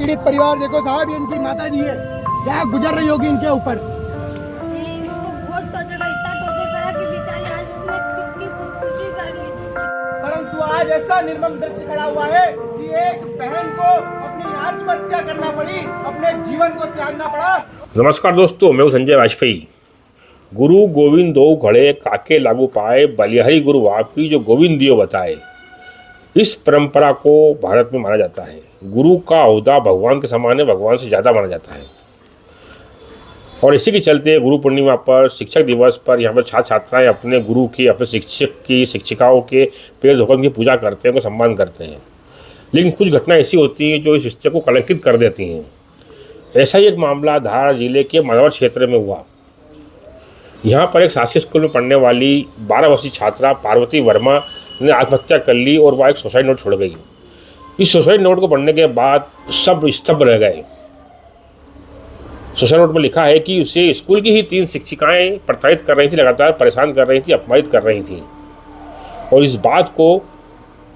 पीड़ित परिवार देखो साहब, ये इनकी माता जी है, क्या गुजर रही होगी इनके ऊपर। परंतु आज ऐसा निर्मम दृश्य खड़ा हुआ है कि एक बहन को अपनी आत्महत्या करना पड़ी, अपने जीवन को त्यागना पड़ा। नमस्कार दोस्तों, मैं हूं संजय वाजपेयी। गुरु गोविंद दो घड़े काके लागू पाए, बलिहारी गुरु आपकी जो गोविंद दियो बताए। इस परंपरा को भारत में माना जाता है। गुरु का ओहदा भगवान के समान है, भगवान से ज़्यादा माना जाता है। और इसी के चलते गुरु पूर्णिमा पर, शिक्षक दिवस पर यहाँ पर छात्र छात्राएँ अपने गुरु की, अपने शिक्षक की, शिक्षिकाओं के पैर धोकर उनकी पूजा करते हैं, उनको सम्मान करते हैं। लेकिन कुछ घटनाएं ऐसी होती हैं जो इस रिश्ते को कलंकित कर देती हैं। ऐसा ही एक मामला धार जिले के मानवड़ क्षेत्र में हुआ। यहाँ पर एक शासकीय स्कूल में पढ़ने वाली 12 वर्षीय छात्रा पार्वती वर्मा ने आत्महत्या कर ली और वह एक सुसाइड नोट छोड़ गई। इस सुसाइड नोट को पढ़ने के बाद सब स्तब्ध रह गए। सुसाइड नोट में लिखा है कि उसे स्कूल की ही 3 शिक्षिकाएं प्रताड़ित कर रही थी, लगातार परेशान कर रही थी, अपमानित कर रही थी। और इस बात को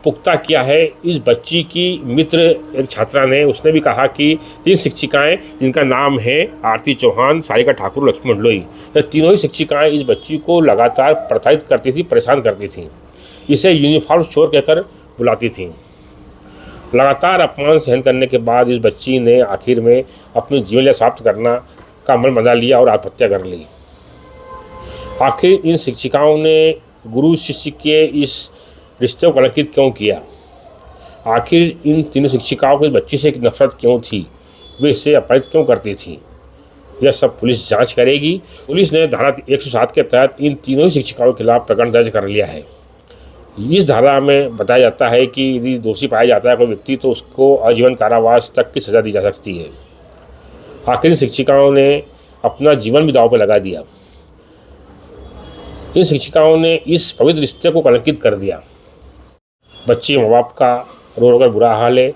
पुख्ता किया है इस बच्ची की मित्र एक छात्रा ने। उसने भी कहा कि 3 शिक्षिकाएं, जिनका नाम है आरती चौहान, सारिका ठाकुर, लक्ष्मी मंडलोई, ये तीनों ही शिक्षिकाएं इस बच्ची को लगातार प्रताड़ित करती थी, परेशान करती थी। इसे यूनिफॉर्म चोर कहकर बुलाती थी। लगातार अपमान सहन करने के बाद इस बच्ची ने आखिर में अपनी जीवन समाप्त करना का मन बना लिया और आत्महत्या कर ली। आखिर इन शिक्षिकाओं ने गुरु शिष्य के इस रिश्ते को कलंकित क्यों किया? आखिर इन 3 शिक्षिकाओं को इस बच्ची से नफरत क्यों थी? वे इसे अपमानित क्यों करती थी? यह सब पुलिस जांच करेगी। पुलिस ने धारा 107 के तहत इन तीनों ही शिक्षिकाओं के खिलाफ प्रकरण दर्ज कर लिया है। इस धारा में बताया जाता है कि यदि दोषी पाया जाता है कोई व्यक्ति, तो उसको आजीवन कारावास तक की सज़ा दी जा सकती है। आखिर इन शिक्षिकाओं ने अपना जीवन भी दांव पर लगा दिया। इन शिक्षिकाओं ने इस पवित्र रिश्ते को कलंकित कर दिया। बच्चे माँ बाप का रो रो कर बुरा हाल है।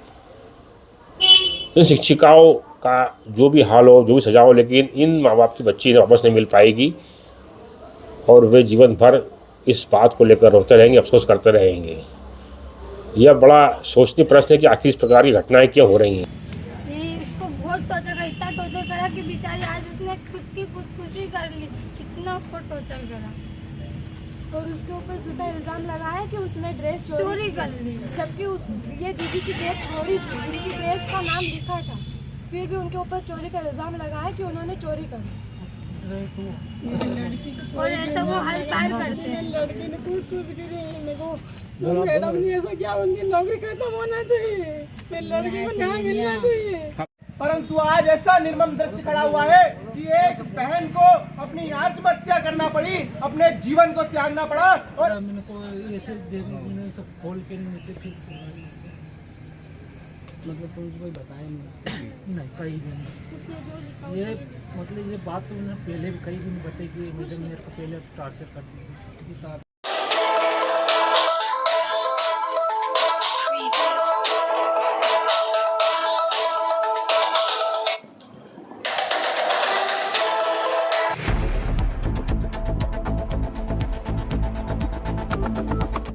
इन शिक्षिकाओं का जो भी हाल हो, जो भी सजा हो, लेकिन इन माँ बाप की बच्ची इन्हें वापस नहीं मिल पाएगी और वे जीवन भर इस बात को लेकर रोते रहेंगे, अफसोस करते रहेंगे। यह बड़ा सोचनीय प्रश्न है कि आखिर इस प्रकार की घटनाएं क्यों हो रही हैं। इसको बहुत इतना टॉर्चर करा कि बेचारी आज उसने खुद की खुदकुशी कर ली। कितना उसको टॉर्चर करा और उसके ऊपर झूठा इल्जाम लगाया कि उसने ड्रेस चोरी कर ली, जबकि ये दीदी की ड्रेस चोरी थी, इनकी ड्रेस का नाम लिखा था। फिर भी उनके ऊपर चोरी का इल्जाम लगाया कि उन्होंने चोरी करी। और ऐसा वो हर बार करते हैं। लड़की ने पूछ के मेरे को मैडम ने ऐसा क्या, उनकी नौकरी खत्म होना चाहिए, मेरी लड़की को न्याय मिलना चाहिए। परंतु आज ऐसा निर्मम दृश्य खड़ा हुआ है कि एक बहन को अपनी आत्महत्या करना पड़ी, अपने जीवन को त्यागना पड़ा। और मैंने को ऐसे मैंने सब खोल के नीचे फिर मतलब तो कोई बताया नहीं कहीं भी। ये मतलब ये बात तो उन्होंने पहले भी कहीं भी नहीं बताई कि मुझे मेरे को पहले टॉर्चर करती थी।